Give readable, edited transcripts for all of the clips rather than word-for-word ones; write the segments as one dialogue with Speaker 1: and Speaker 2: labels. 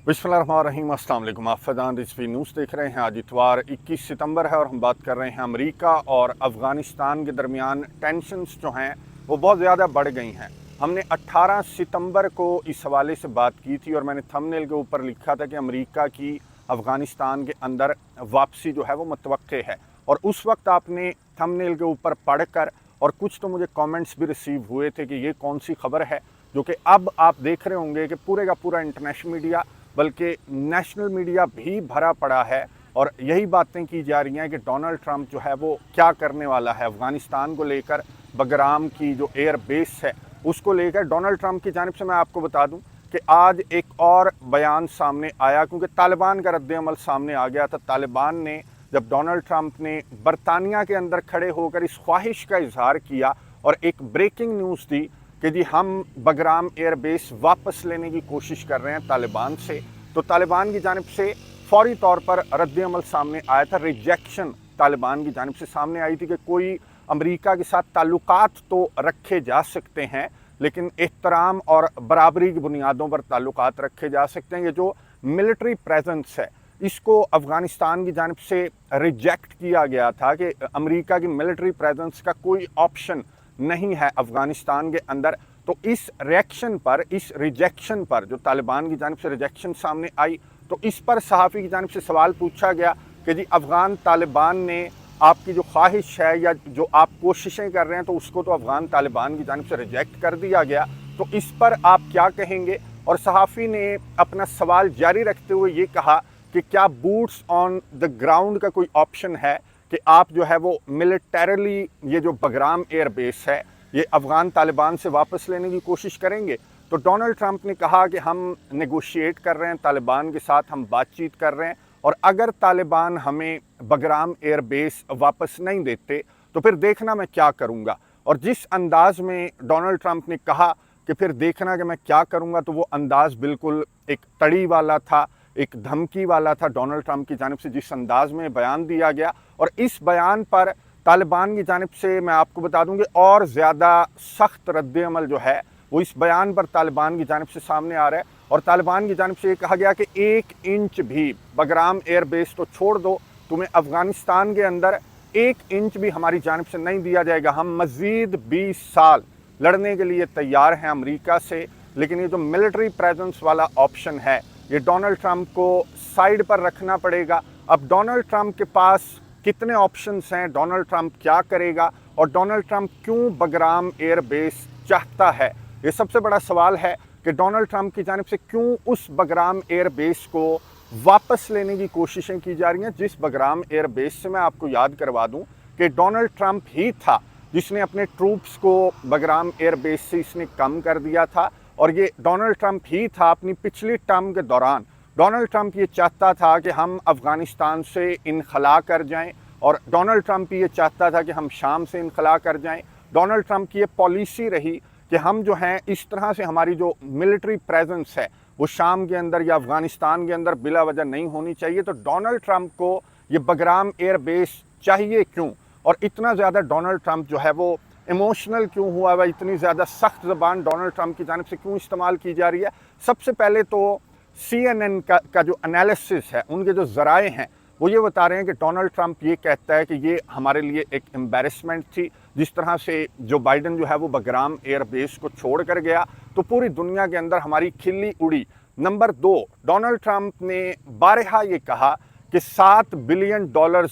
Speaker 1: बिस्मिल्लाहिर्रहमानिर्रहीम, अस्सलाम वालेकुम। आप फैज़ान रिजवी न्यूज़ देख रहे हैं। आज इतवार 21 सितंबर है और हम बात कर रहे हैं अमेरिका और अफ़गानिस्तान के दरमियान टेंशन्स जो हैं वो बहुत ज़्यादा बढ़ गई हैं। हमने 18 सितंबर को इस हवाले से बात की थी और मैंने थंबनेल के ऊपर लिखा था कि अमेरिका की अफ़गानिस्तान के अंदर वापसी जो है वो मुतवक्के है। और उस वक्त आपने थंबनेल के ऊपर पढ़कर और कुछ तो मुझे कमेंट्स भी रिसीव हुए थे कि ये कौन सी खबर है, जो कि अब आप देख रहे होंगे कि पूरे का पूरा इंटरनेशनल मीडिया बल्कि नेशनल मीडिया भी भरा पड़ा है और यही बातें की जा रही हैं कि डोनाल्ड ट्रंप जो है वो क्या करने वाला है अफ़गानिस्तान को लेकर। बगराम की जो एयर बेस है उसको लेकर डोनाल्ड ट्रंप की जानिब से मैं आपको बता दूं कि आज एक और बयान सामने आया, क्योंकि तालिबान का रद्द-ए-अमल सामने आ गया था। तालिबान ने जब डोनाल्ड ट्रंप ने बरतानिया के अंदर खड़े होकर इस ख्वाहिश का इजहार किया और एक ब्रेकिंग न्यूज़ दी कि जी हम बगराम एयर बेस वापस लेने की कोशिश कर रहे हैं तालिबान से, तो तालिबान की जानिब से फौरी तौर पर रद्द-ए-अमल सामने आया था। रिजेक्शन तालिबान की जानिब से सामने आई थी कि कोई अमेरिका के साथ ताल्लुकात तो रखे जा सकते हैं लेकिन एहतराम और बराबरी की बुनियादों पर ताल्लुकात रखे जा सकते हैं। ये जो मिलिट्री प्रेजेंस है इसको अफ़गानिस्तान की जानिब से रिजेक्ट किया गया था कि अमेरिका की मिलिट्री प्रेजेंस का कोई ऑप्शन नहीं है अफ़गानिस्तान के अंदर। तो इस रिएक्शन पर, इस रिजेक्शन पर जो तालिबान की जानिब से रिजेक्शन सामने आई, तो इस पर सहाफ़ी की जानिब से सवाल पूछा गया कि जी अफ़गान तालिबान ने आपकी जो ख्वाहिश है या जो आप कोशिशें कर रहे हैं तो उसको तो अफ़गान तालिबान की जानिब से रिजेक्ट कर दिया गया, तो इस पर आप क्या कहेंगे। और सहाफ़ी ने अपना सवाल जारी रखते हुए ये कहा कि क्या बूट्स ऑन द ग्राउंड का कोई ऑप्शन है कि आप जो है वो मिलिटरली ये जो बगराम एयर बेस है ये अफ़गान तालिबान से वापस लेने की कोशिश करेंगे। तो डोनाल्ड ट्रंप ने कहा कि हम नेगोशिएट कर रहे हैं तालिबान के साथ, हम बातचीत कर रहे हैं और अगर तालिबान हमें बगराम एयर बेस वापस नहीं देते तो फिर देखना मैं क्या करूँगा। और जिस अंदाज में डोनाल्ड ट्रंप ने कहा कि फिर देखना कि मैं क्या करूँगा, तो वो अंदाज़ बिल्कुल एक तड़ी वाला था, एक धमकी वाला था डोनाल्ड ट्रंप की जानिब से जिस अंदाज में बयान दिया गया। और इस बयान पर तालिबान की जानिब से मैं आपको बता दूं कि और ज़्यादा सख्त रद्द-ए-अमल जो है वो इस बयान पर तालिबान की जानिब से सामने आ रहा है। और तालिबान की जानिब से ये कहा गया कि 1 इंच भी बगराम एयर बेस तो छोड़ दो, तुम्हें अफ़गानिस्तान के अंदर 1 इंच भी हमारी जानिब से नहीं दिया जाएगा। हम मज़ीद 20 साल लड़ने के लिए तैयार हैं अमेरिका से, लेकिन ये जो मिलिट्री प्रेजेंस वाला ऑप्शन है ये डोनाल्ड ट्रंप को साइड पर रखना पड़ेगा। अब डोनाल्ड ट्रंप के पास कितने ऑप्शंस हैं, डोनाल्ड ट्रंप क्या करेगा और डोनाल्ड ट्रंप क्यों बगराम एयर बेस चाहता है, ये सबसे बड़ा सवाल है कि डोनाल्ड ट्रंप की जानिब से क्यों उस बगराम एयर बेस को वापस लेने की कोशिशें की जा रही हैं। जिस बगराम एयर बेस से मैं आपको याद करवा दूं कि डोनाल्ड ट्रंप ही था जिसने अपने ट्रूप्स को बगराम एयर बेस से इसने कम कर दिया था। और ये डोनाल्ड ट्रंप ही था अपनी पिछली टर्म के दौरान, डोनाल्ड ट्रंप ये चाहता था कि हम अफ़गानिस्तान से इनखला कर जाएं और डोनाल्ड ट्रंप ये चाहता था कि हम शाम से इनखला कर जाएं। डोनाल्ड ट्रंप की ये पॉलिसी रही कि हम जो हैं इस तरह से हमारी जो मिलिट्री प्रेजेंस है वो शाम के अंदर या अफ़गानिस्तान के अंदर बिला वजह नहीं होनी चाहिए। तो डोनाल्ड ट्रंप को ये बगराम एयर बेस चाहिए क्यों, और इतना ज़्यादा डोनाल्ड ट्रंप जो है वो इमोशनल क्यों हुआ है, इतनी ज़्यादा सख्त ज़बान डोनाल्ड ट्रंप की जानिब से क्यों इस्तेमाल की जा रही है। सबसे पहले तो CNN का जो एनालिसिस है, उनके जो ज़राए हैं वो ये बता रहे हैं कि डोनाल्ड ट्रंप ये कहता है कि ये हमारे लिए एक एम्बैरेसमेंट थी। जिस तरह से जो बाइडन जो है वो बगराम एयर बेस को छोड़ कर गया तो पूरी दुनिया के अंदर हमारी खिल्ली उड़ी। नंबर 2, डोनाल्ड ट्रंप ने बारहा ये कहा कि $7 बिलियन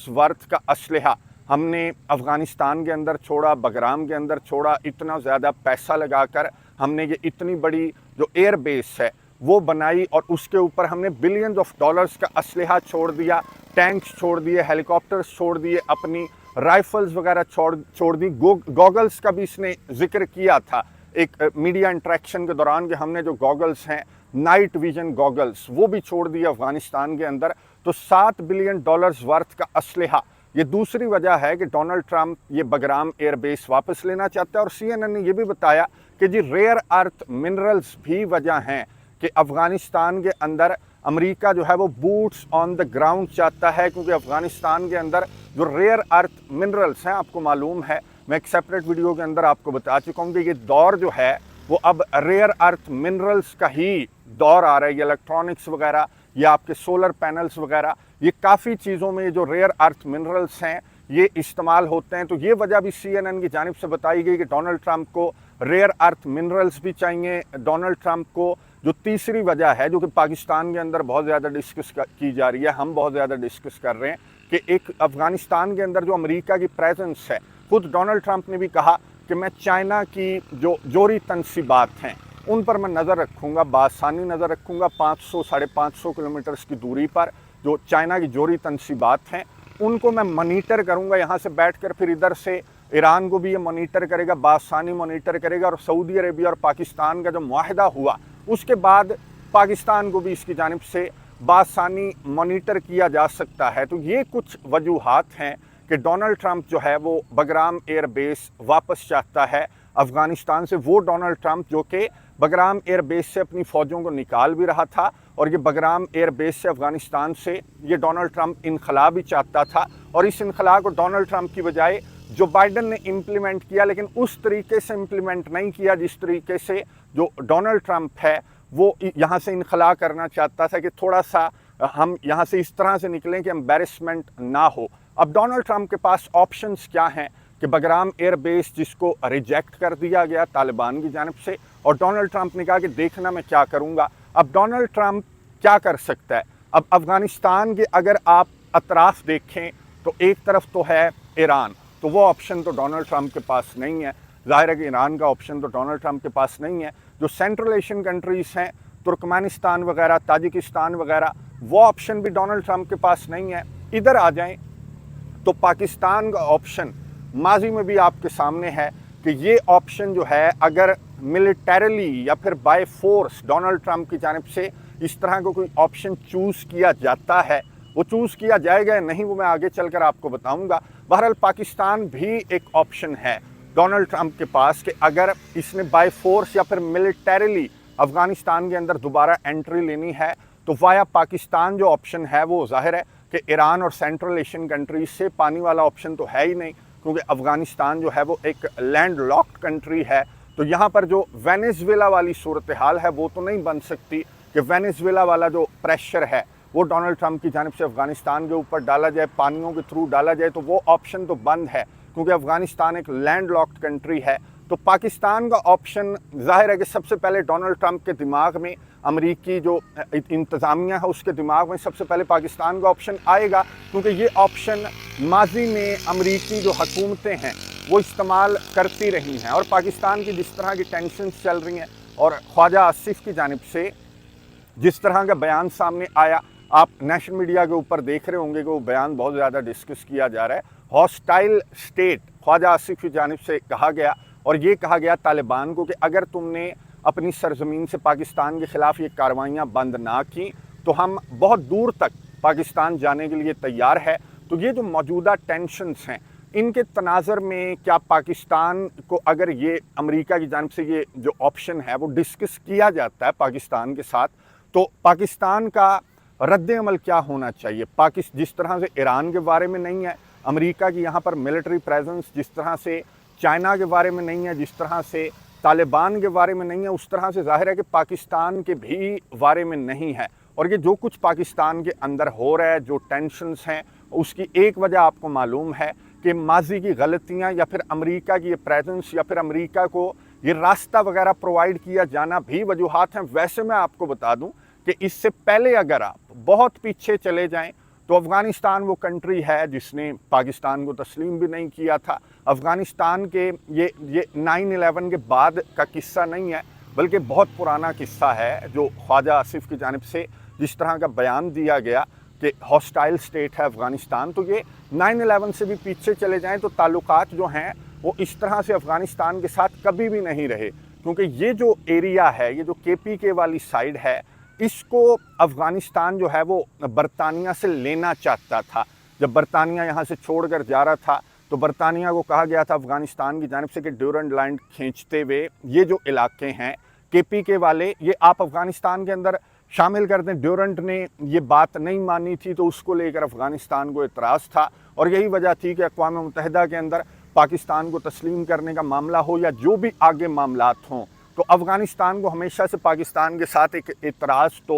Speaker 1: वर्थ का असलहा हमने अफ़गानिस्तान के अंदर छोड़ा, बगराम के अंदर छोड़ा, इतना ज़्यादा पैसा लगाकर हमने ये इतनी बड़ी जो एयर बेस है वो बनाई और उसके ऊपर हमने बिलियंस ऑफ डॉलर्स का असलहा छोड़ दिया, टैंक्स छोड़ दिए, हेलीकॉप्टर्स छोड़ दिए, अपनी राइफल्स वगैरह छोड़ दी। गॉगल्स का भी इसने जिक्र किया था एक मीडिया इंटरेक्शन के दौरान कि हमने जो गॉगल्स हैं नाइट विजन गॉगल्स वो भी छोड़ दिए अफ़गानिस्तान के अंदर। तो $7 बिलियन वर्थ का असलहा, ये दूसरी वजह है कि डोनाल्ड ट्रंप ये बगराम एयर बेस वापस लेना चाहता है। और CNN ने यह भी बताया कि जी रेयर अर्थ मिनरल्स भी वजह हैं कि अफ़गानिस्तान के अंदर अमेरिका जो है वो बूट्स ऑन द ग्राउंड चाहता है, क्योंकि अफ़गानिस्तान के अंदर जो रेयर अर्थ मिनरल्स हैं, आपको मालूम है, मैं एक सेपरेट वीडियो के अंदर आपको बता चुका हूँ कि ये दौर जो है वो अब रेयर अर्थ मिनरल्स का ही दौर आ रहा है, ये इलेक्ट्रॉनिक्स वगैरह, ये आपके सोलर पैनल्स वगैरह, ये काफ़ी चीज़ों में जो रेयर अर्थ मिनरल्स हैं ये इस्तेमाल होते हैं। तो ये वजह भी CNN की जानिब से बताई गई कि डोनाल्ड ट्रंप को रेयर अर्थ मिनरल्स भी चाहिए। डोनाल्ड ट्रंप को जो तीसरी वजह है, जो कि पाकिस्तान के अंदर बहुत ज़्यादा डिस्कस की जा रही है, हम बहुत ज़्यादा डिस्कस कर रहे हैं, कि एक अफ़गानिस्तान के अंदर जो अमेरिका की प्रेजेंस है, खुद डोनाल्ड ट्रंप ने भी कहा कि मैं चाइना की जो जोरी तनसीबात हैं उन पर मैं नज़र रखूँगा, बासानी नज़र रखूँगा। 500 साढ़े 500 किलोमीटर की दूरी पर जो चाइना की जोरी तनसीबात हैं उनको मैं मॉनिटर करूँगा यहाँ से बैठकर। फिर इधर से ईरान को भी ये मॉनिटर करेगा, बासानी मॉनिटर करेगा, और सऊदी अरेबिया और पाकिस्तान का जो मुआहदा हुआ उसके बाद पाकिस्तान को भी इसकी जानिब से बासानी मॉनिटर किया जा सकता है। तो ये कुछ वजूहात हैं कि डोनाल्ड ट्रंप जो है वो बगराम एयर बेस वापस चाहता है अफ़गानिस्तान से। वो डोनाल्ड ट्रंप जो कि बगराम एयर बेस से अपनी फ़ौजों को निकाल भी रहा था, और ये बगराम एयर बेस से अफ़गानिस्तान से ये डोनाल्ड ट्रंप इनखला भी चाहता था। और इस इनखला को डोनाल्ड ट्रंप की बजाय जो बाइडन ने इम्प्लीमेंट किया, लेकिन उस तरीके से इम्प्लीमेंट नहीं किया जिस तरीके से जो डोनाल्ड ट्रंप है वो यहाँ से इनखला करना चाहता था, कि थोड़ा सा हम यहाँ से इस तरह से निकलें कि एम्बेरसमेंट ना हो। अब डोनाल्ड ट्रंप के पास ऑप्शंस क्या हैं कि बगराम एयर बेस जिसको रिजेक्ट कर दिया गया तालिबान की जानिब से, और डोनाल्ड ट्रंप ने कहा कि देखना मैं क्या करूँगा। अब डोनाल्ड ट्रंप क्या कर सकता है? अब अफ़गानिस्तान के अगर आप अतराफ़ देखें तो एक तरफ तो है ईरान, तो वो ऑप्शन तो डोनाल्ड ट्रंप के पास नहीं है। ज़ाहिर है कि ईरान का ऑप्शन तो डोनाल्ड ट्रंप के पास नहीं है। जो सेंट्रल एशियन कंट्रीज़ हैं, तुर्कमेनिस्तान वगैरह, ताजिकिस्तान वगैरह, वो ऑप्शन भी डोनाल्ड ट्रंप के पास नहीं है। इधर आ जाएं तो पाकिस्तान का ऑप्शन माजी में भी आपके सामने है कि ये ऑप्शन जो है अगर मिलिटरीली या फिर बाय फोर्स डोनाल्ड ट्रंप की जानिब से इस तरह का कोई ऑप्शन चूज़ किया जाता है, वो चूज़ किया जाएगा या नहीं वो मैं आगे चलकर आपको बताऊंगा। बहरहाल पाकिस्तान भी एक ऑप्शन है डोनाल्ड ट्रंप के पास कि अगर इसने बाय फोर्स या फिर मिलिटरीली अफ़गानिस्तान के अंदर दोबारा एंट्री लेनी है तो वाया पाकिस्तान जो ऑप्शन है वो ज़ाहिर है कि ईरान और सेंट्रल एशियन कंट्रीज से पानी वाला ऑप्शन तो है ही नहीं, क्योंकि अफ़गानिस्तान जो है वो एक लैंड लॉक्ड कंट्री है। तो यहाँ पर जो वेनेज़ुएला वाली सूरत हाल है वो तो नहीं बन सकती कि वेनेज़ुएला वाला जो प्रेशर है वो डोनाल्ड ट्रंप की जानिब से अफ़गानिस्तान के ऊपर डाला जाए, पानियों के थ्रू डाला जाए, तो वो ऑप्शन तो बंद है, क्योंकि अफ़गानिस्तान एक लैंड लॉक्ड कंट्री है। तो पाकिस्तान का ऑप्शन ज़ाहिर है कि सबसे पहले डोनाल्ड ट्रंप के दिमाग में, अमरीकी जो इंतज़ामिया है उसके दिमाग में सबसे पहले पाकिस्तान का ऑप्शन आएगा, क्योंकि ये ऑप्शन माजी में अमरीकी जो हुकूमतें हैं वो इस्तेमाल करती रही हैं। और पाकिस्तान की जिस तरह की टेंशन्स चल रही हैं और ख्वाजा आसिफ की जानिब से जिस तरह का बयान सामने आया, आप नेशनल मीडिया के ऊपर देख रहे होंगे कि वो बयान बहुत ज़्यादा डिस्कस किया जा रहा है। हॉस्टाइल स्टेट ख्वाजा आसिफ की जानिब से कहा गया, और ये कहा गया तालिबान को कि अगर तुमने अपनी सरजमीन से पाकिस्तान के ख़िलाफ़ ये कार्रवाइयाँ बंद ना की तो हम बहुत दूर तक पाकिस्तान जाने के लिए तैयार है। तो ये जो मौजूदा टेंशन्स हैं इनके तनाज़र में क्या पाकिस्तान को अगर ये अमेरिका की जानिब से ये जो ऑप्शन है वो डिस्कस किया जाता है पाकिस्तान के साथ, तो पाकिस्तान का रद्द अमल क्या होना चाहिए? जिस तरह से ईरान के बारे में नहीं है, अमेरिका की यहाँ पर मिलिट्री प्रेजेंस जिस तरह से चाइना के बारे में नहीं है, जिस तरह से तालिबान के बारे में नहीं है, उस तरह से ज़ाहिर है कि पाकिस्तान के भी बारे में नहीं है। और ये जो कुछ पाकिस्तान के अंदर हो रहा है, जो टेंशन्स हैं, उसकी एक वजह आपको मालूम है कि माजी की गलतियाँ या फिर अमेरिका की ये प्रेजेंस या फिर अमेरिका को ये रास्ता वगैरह प्रोवाइड किया जाना भी वजूहात हैं। वैसे मैं आपको बता दूं कि इससे पहले अगर आप बहुत पीछे चले जाएं तो अफ़गानिस्तान वो कंट्री है जिसने पाकिस्तान को तस्लीम भी नहीं किया था। अफ़गानिस्तान के ये 9/11 के बाद का किस्सा नहीं है, बल्कि बहुत पुराना किस्सा है जो ख्वाजा आसिफ की जानिब से जिस तरह का बयान दिया गया कि हॉस्टाइल स्टेट है अफ़गानिस्तान। तो ये 9/11 से भी पीछे चले जाएं तो ताल्लुकात जो हैं वो इस तरह से अफ़गानिस्तान के साथ कभी भी नहीं रहे, क्योंकि ये जो एरिया है, ये जो KPK वाली साइड है, इसको अफ़गानिस्तान जो है वो बरतानिया से लेना चाहता था। जब बरतानिया यहाँ से छोड़कर जा रहा था तो बरतानिया को कहा गया था अफ़गानिस्तान की जानिब से कि ड्यूरेंट लाइन खींचते हुए ये जो इलाके हैं KPK वाले, ये आप अफ़गानिस्तान के अंदर शामिल कर दें। ड्यूरेंट ने ये बात नहीं मानी थी, तो उसको लेकर अफ़गानिस्तान को एतराज़ था, और यही वजह थी कि अक़वाम मुत्तहिदा के अंदर पाकिस्तान को तस्लीम करने का मामला हो या जो भी आगे मामलात हों, तो तो अफ़गानिस्तान को हमेशा से पाकिस्तान के साथ एक एतराज़ तो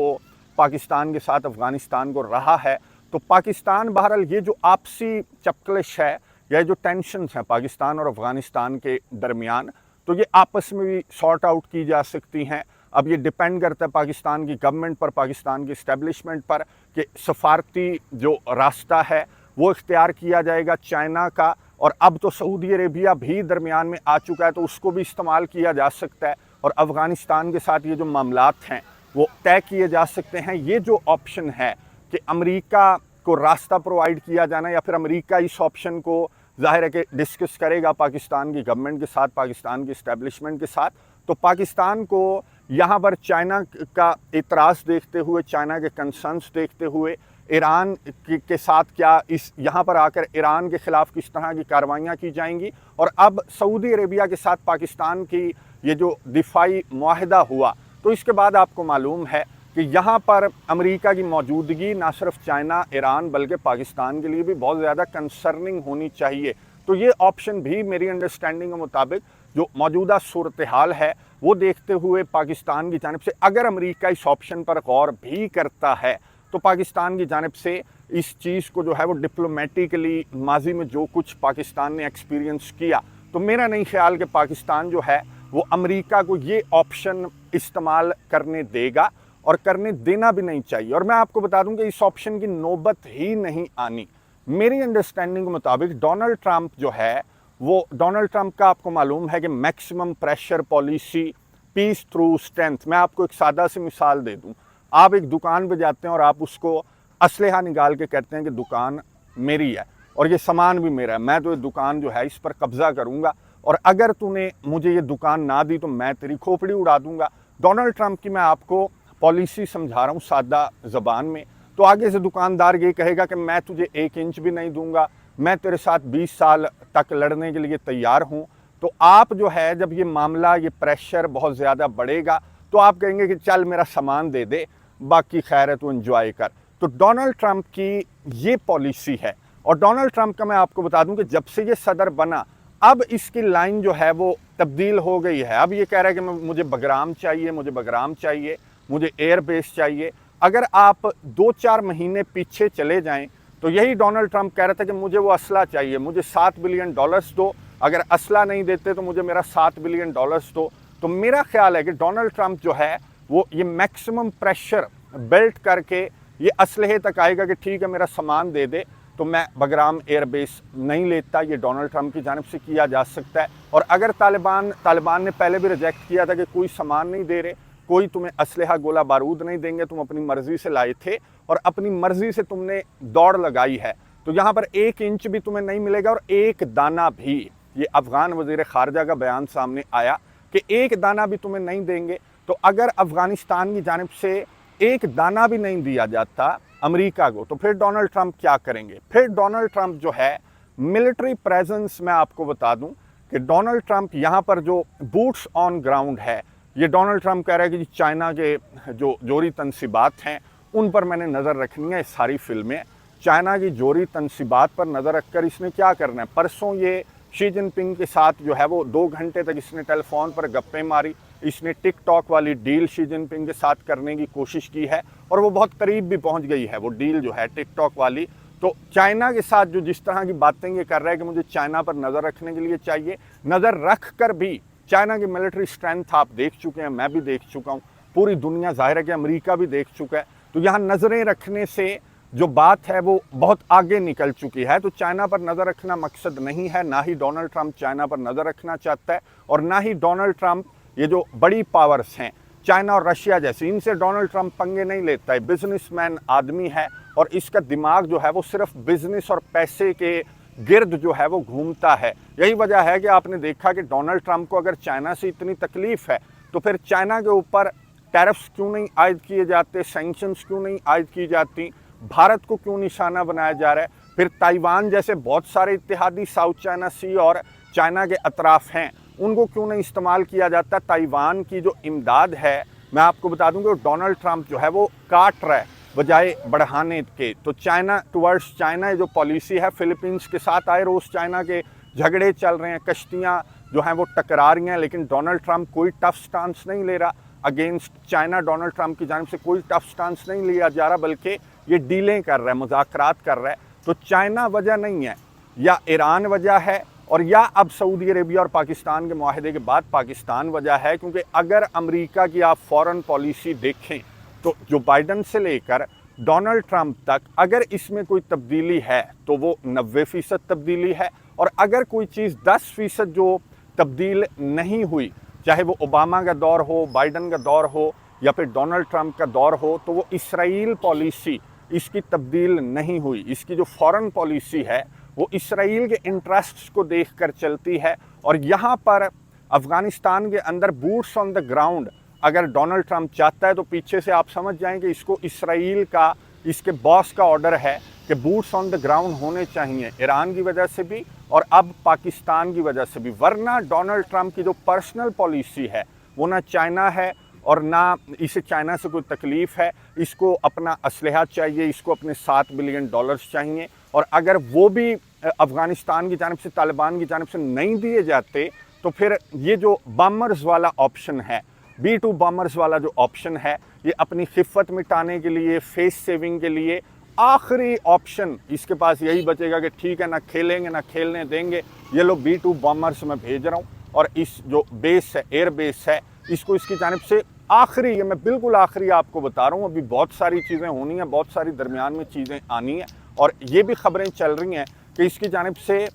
Speaker 1: पाकिस्तान के साथ अफ़गानिस्तान को रहा है। तो पाकिस्तान बहरहाल ये जो आपसी चपकलिश है या जो टेंशन्स हैं पाकिस्तान और अफ़गानिस्तान के दरमियान, तो ये आपस में भी सॉर्ट आउट की जा सकती हैं। अब ये डिपेंड करता है पाकिस्तान की गवर्नमेंट पर, पाकिस्तान की इस्टेब्लिशमेंट पर कि सफारती जो रास्ता है वो इख्तियार किया जाएगा चाइना का, और अब तो सऊदी अरेबिया भी दरमियान में आ चुका है तो उसको भी इस्तेमाल किया जा सकता है और अफ़गानिस्तान के साथ ये जो मामलात हैं वो तय किए जा सकते हैं। ये जो ऑप्शन है कि अमेरिका को रास्ता प्रोवाइड किया जाना, या फिर अमेरिका इस ऑप्शन को ज़ाहिर है कि डिस्कस करेगा पाकिस्तान की गवर्नमेंट के साथ, पाकिस्तान की इस्टेब्लिशमेंट के साथ, तो पाकिस्तान को यहाँ पर चाइना का एतराज़ देखते हुए, चाइना के कंसर्न्स देखते हुए, ईरान के साथ क्या इस यहाँ पर आकर ईरान के ख़िलाफ़ किस तरह की कार्रवाइयाँ की जाएंगी, और अब सऊदी अरेबिया के साथ पाकिस्तान की ये जो दिफाई मुआहदा हुआ, तो इसके बाद आपको मालूम है कि यहाँ पर अमेरिका की मौजूदगी ना सिर्फ चाइना, ईरान, बल्कि पाकिस्तान के लिए भी बहुत ज़्यादा कंसर्निंग होनी चाहिए। तो ये ऑप्शन भी मेरी अंडरस्टैंडिंग के मुताबिक जो मौजूदा सूरत हाल है वो देखते हुए पाकिस्तान की जानिब से अगर अमेरिका इस ऑप्शन पर गौर भी करता है तो पाकिस्तान की जानिब से इस चीज़ को जो है वो डिप्लोमेटिकली माजी में जो कुछ पाकिस्तान ने एक्सपीरियंस किया, तो मेरा नहीं ख्याल कि पाकिस्तान जो है वो अमेरिका को ये ऑप्शन इस्तेमाल करने देगा, और करने देना भी नहीं चाहिए। और मैं आपको बता दूं कि इस ऑप्शन की नौबत ही नहीं आनी। मेरी अंडरस्टैंडिंग के मुताबिक डोनाल्ड ट्रंप जो है वो, डोनाल्ड ट्रंप का आपको मालूम है कि maximum pressure policy, peace through strength. मैं आपको एक सादा सी मिसाल दे दूं, आप एक दुकान पे जाते हैं और आप उसको असलहा निकाल के कहते हैं कि दुकान मेरी है और ये सामान भी मेरा है, मैं तो ये दुकान जो है इस पर कब्ज़ा करूँगा, और अगर तूने मुझे ये दुकान ना दी तो मैं तेरी खोपड़ी उड़ा दूँगा। डोनाल्ड ट्रंप की मैं आपको पॉलिसी समझा रहा हूँ सादा ज़बान में। तो आगे से दुकानदार ये कहेगा कि मैं तुझे 1 इंच भी नहीं दूंगा, मैं तेरे साथ 20 साल तक लड़ने के लिए तैयार हूँ। तो आप जो है जब ये मामला, ये प्रेशर बहुत ज़्यादा बढ़ेगा तो आप कहेंगे कि चल मेरा सामान दे दे, बाकी खैर है, तू एंजॉय कर। तो डोनाल्ड ट्रंप की ये पॉलिसी है। और डोनाल्ड ट्रंप का मैं आपको बता दूं कि जब से ये सदर बना अब इसकी लाइन जो है वो तब्दील हो गई है। अब ये कह रहा है कि मुझे बगराम चाहिए, मुझे बगराम चाहिए, मुझे एयर बेस चाहिए। अगर आप 2-4 महीने पीछे चले जाएं तो यही डोनाल्ड ट्रंप कह रहा था कि मुझे वो असला चाहिए, मुझे $7 बिलियन दो, अगर असला नहीं देते तो मुझे मेरा $7 बिलियन दो। तो मेरा ख्याल है कि डोनाल्ड ट्रंप जो है वो ये मैक्सिमम प्रेशर बिल्ट करके ये असलहे तक आएगा कि ठीक है मेरा सामान दे दे, तो मैं बगराम एयरबेस नहीं लेता। ये डोनाल्ड ट्रंप की जानिब से किया जा सकता है। और अगर तालिबान ने पहले भी रिजेक्ट किया था कि कोई सामान नहीं दे रहे, कोई तुम्हें असलहा गोला बारूद नहीं देंगे, तुम अपनी मर्ज़ी से लाए थे और अपनी मर्ज़ी से तुमने दौड़ लगाई है, तो यहाँ पर 1 इंच भी तुम्हें नहीं मिलेगा और 1 दाना भी। ये अफ़गान वज़ीर ख़ारजा का बयान सामने आया कि 1 दाना भी तुम्हें नहीं देंगे। तो अगर अफ़गानिस्तान की जानिब से 1 दाना भी नहीं दिया जाता अमेरिका को, तो फिर डोनाल्ड ट्रंप क्या करेंगे? फिर डोनाल्ड ट्रंप जो है मिलिट्री प्रेजेंस, मैं आपको बता दूं कि डोनाल्ड ट्रंप यहाँ पर जो बूट्स ऑन ग्राउंड है, ये डोनाल्ड ट्रंप कह रहा है कि चाइना के जो जोरी तनसीबात हैं उन पर मैंने नज़र रखनी है। सारी फिल्में चाइना की जोरी तनसीबात पर नज़र रखकर इसने क्या करना है। परसों ये शी जिनपिंग के साथ जो है वो 2 घंटे तक इसने टेलीफोन पर गप्पे मारी। इसने टिकटॉक वाली डील शी जिनपिंग के साथ करने की कोशिश की है और वो बहुत करीब भी पहुंच गई है वो डील जो है टिकटॉक वाली। तो चाइना के साथ जो जिस तरह की बातें ये कर रहा है कि मुझे चाइना पर नज़र रखने के लिए चाहिए, नज़र रख कर भी चाइना की मिलिट्री स्ट्रेंथ आप देख चुके हैं, मैं भी देख चुका हूँ, पूरी दुनिया, ज़ाहिर है कि अमेरिका भी देख चुका है। तो यहाँ नज़रें रखने से जो बात है वो बहुत आगे निकल चुकी है। तो चाइना पर नज़र रखना मकसद नहीं है, ना ही डोनाल्ड ट्रंप चाइना पर नज़र रखना चाहता है, और ना ही डोनाल्ड ट्रंप ये जो बड़ी पावर्स हैं चाइना और रशिया जैसी, इनसे डोनाल्ड ट्रंप पंगे नहीं लेता है। बिजनेसमैन आदमी है और इसका दिमाग जो है वो सिर्फ बिजनेस और पैसे के गिर्द जो है वो घूमता है। यही वजह है कि आपने देखा कि डोनाल्ड ट्रंप को अगर चाइना से इतनी तकलीफ़ है तो फिर चाइना के ऊपर टैरिफ्स क्यों नहीं आयद किए जाते, सैंक्शंस क्यों नहीं आयद की जाती, भारत को क्यों निशाना बनाया जा रहा है। फिर ताइवान जैसे बहुत सारे इत्तेहादी साउथ चाइना सी और चाइना के अतराफ़ हैं, उनको क्यों नहीं इस्तेमाल किया जाता। ताइवान की जो इमदाद है, मैं आपको बता दूं कि डोनाल्ड ट्रंप जो है वो काट रहा है बजाय बढ़ाने के। तो चाइना टुवर्ड्स चाइना जो पॉलिसी है, फिलीपींस के साथ आए रोज़ चाइना के झगड़े चल रहे हैं, कश्तियाँ जो हैं वो टकरा रही हैं, लेकिन डोनाल्ड ट्रंप कोई टफ स्टांस नहीं ले रहा अगेंस्ट चाइना। डोनाल्ड ट्रंप की जानिब से कोई टफ स्टांस नहीं लिया जा रहा, बल्कि ये डीलें कर रहा है, मुज़ाकरात कर रहा है। तो चाइना वजह नहीं है, या ईरान वजह है, और या अब सऊदी अरेबिया और पाकिस्तान के मुआहदे के बाद पाकिस्तान वजह है। क्योंकि अगर अमेरिका की आप फॉरेन पॉलिसी देखें तो जो बाइडन से लेकर डोनाल्ड ट्रंप तक, अगर इसमें कोई तब्दीली है तो वो 90% तब्दीली है, और अगर कोई चीज़ 10% जो तब्दील नहीं हुई, चाहे वो ओबामा का दौर हो, बाइडन का दौर हो, या फिर डोनाल्ड ट्रंप का दौर हो, तो वो इसराइल पॉलिसी इसकी तब्दील नहीं हुई। इसकी जो फॉरेन पॉलिसी है वो इसराइल के इंटरेस्ट्स को देखकर चलती है। और यहाँ पर अफ़गानिस्तान के अंदर बूट्स ऑन द ग्राउंड अगर डोनाल्ड ट्रंप चाहता है तो पीछे से आप समझ जाएं कि इसको इसराइल का, इसके बॉस का ऑर्डर है कि बूट्स ऑन द ग्राउंड होने चाहिए, ईरान की वजह से भी और अब पाकिस्तान की वजह से भी। वरना डोनाल्ड ट्रंप की जो पर्सनल पॉलिसी है वो ना चाइना है और ना इसे चाइना से कोई तकलीफ़ है। इसको अपना असलहा चाहिए, इसको अपने $7 बिलियन चाहिए, और अगर वो भी अफ़गानिस्तान की जानिब से, तालिबान की जानिब से नहीं दिए जाते तो फिर ये जो बॉम्बर्स वाला ऑप्शन है, B-2 बॉम्बर्स वाला जो ऑप्शन है, ये अपनी खिफ़त मिटाने के लिए, फेस सेविंग के लिए आखिरी ऑप्शन इसके पास यही बचेगा कि ठीक है, ना खेलेंगे ना खेलने देंगे, ये लो B-2 बॉम्बर्स मैं भेज रहा हूँ, और इस जो बेस है, एयर बेस है, इसको इसकी जानिब से आखिरी, ये मैं बिल्कुल आखिरी आपको बता रहा हूँ। अभी बहुत सारी चीज़ें होनी हैं, बहुत सारी दरमियान में चीज़ें आनी हैं, और ये भी ख़बरें चल रही हैं कि इसकी जानिब से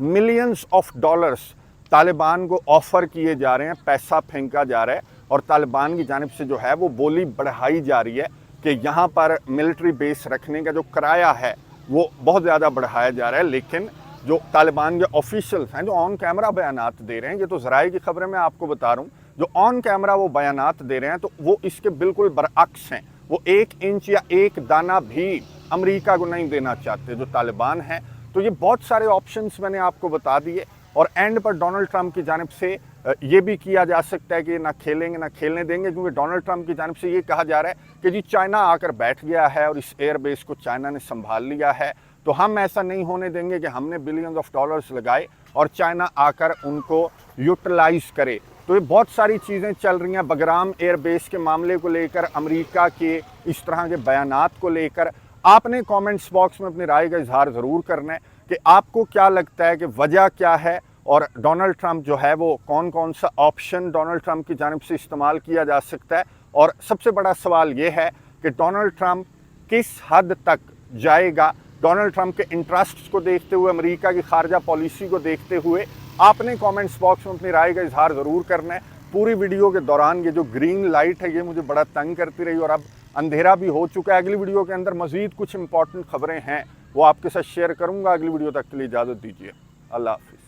Speaker 1: मिलियंस ऑफ डॉलर्स तालिबान को ऑफ़र किए जा रहे हैं, पैसा फेंका जा रहा है, और तालिबान की जानिब से जो है वो बोली बढ़ाई जा रही है कि यहाँ पर मिलिट्री बेस रखने का जो किराया है वो बहुत ज़्यादा बढ़ाया जा रहा है। लेकिन जो तालिबान के ऑफिशियल्स हैं, जो ऑन कैमरा बयानात दे रहे हैं, ये तो ज़राए की खबरें मैं आपको बता रहा हूँ, जो ऑन कैमरा वो बयानात दे रहे हैं तो वो इसके बिल्कुल बरअक्स हैं। वो 1 इंच या 1 दाना भी अमेरिका को नहीं देना चाहते जो तालिबान हैं। तो ये बहुत सारे ऑप्शंस मैंने आपको बता दिए, और एंड पर डोनाल्ड ट्रंप की जानिब से ये भी किया जा सकता है कि ना खेलेंगे ना खेलने देंगे, क्योंकि डोनाल्ड ट्रंप की जानिब से ये कहा जा रहा है कि जी चाइना आकर बैठ गया है और इस एयर बेस को चाइना ने संभाल लिया है, तो हम ऐसा नहीं होने देंगे कि हमने बिलियंस ऑफ डॉलर्स लगाए और चाइना आकर उनको यूटिलाइज करे। तो ये बहुत सारी चीज़ें चल रही हैं बगराम एयर बेस के मामले को लेकर, अमेरिका के इस तरह के बयानात को लेकर। आपने कमेंट्स बॉक्स में अपनी राय का इजहार ज़रूर करना है कि आपको क्या लगता है कि वजह क्या है, और डोनाल्ड ट्रंप जो है वो कौन कौन सा ऑप्शन डोनाल्ड ट्रंप की जानिब से इस्तेमाल किया जा सकता है। और सबसे बड़ा सवाल ये है कि डोनाल्ड ट्रंप किस हद तक जाएगा, डोनाल्ड ट्रंप के इंटरेस्ट्स को देखते हुए, अमेरिका की खारजा पॉलिसी को देखते हुए। आपने कमेंट्स बॉक्स में अपनी राय का इजहार ज़रूर करना है। पूरी वीडियो के दौरान ये जो ग्रीन लाइट है ये मुझे बड़ा तंग करती रही, और अब अंधेरा भी हो चुका है। अगली वीडियो के अंदर मज़ीद कुछ इंपॉर्टेंट खबरें हैं, वो आपके साथ शेयर करूँगा। अगली वीडियो तक के लिए इजाज़त दीजिए। अल्लाह हाफ़िज़।